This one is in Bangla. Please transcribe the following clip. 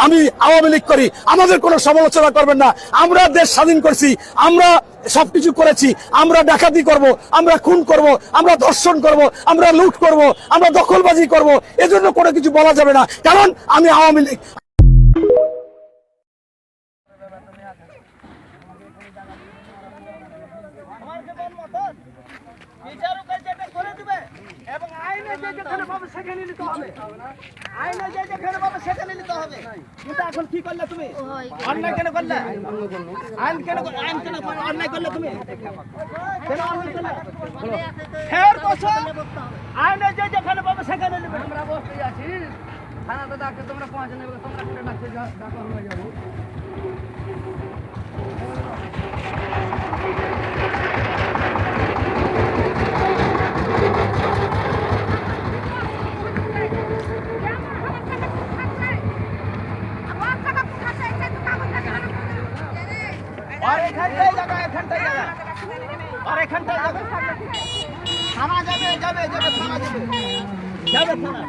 আমি আওয়ামী লীগ করি, আমাদের কোনো সমালোচনা করবেন না। আমরা দেশ স্বাধীন করছি, আমরা সবকিছু করেছি। আমরা ডাকাতি করব, আমরা খুন করব, আমরা ধর্ষণ করব, আমরা লুট করব, আমরা দখলবাজি করব, এজন্য কোনো কিছু বলা যাবে না, কারণ আমি আওয়ামী লীগ। এবং আইনে যে যেখানে পাবে সেখানে নিতে হবে, আইনে যে যেখানে পাবে সেখানে নিতে হবে। কিন্তু এখন কি করলে তুমি? অন্যায় কেন করলে? আইন কেন অন্যায় করলে তুমি? কেন অন্যায় করলে? ফের বসো, আইনে যে যেখানে পাবে সেখানে নিবে। আমরা বসে আছি, থানাতে ডাকতে তোমরা পৌঁছে নেবে, তোমরা কোথায় ডাকতে ডাকা হয়ে যাবো। আর এখানটাই জায়গা, এখানটাই জায়গা, আর এখানটাই জায়গা। থানা যাবে, যাবে, যাবে, থানা যাবে, যাবে থানা।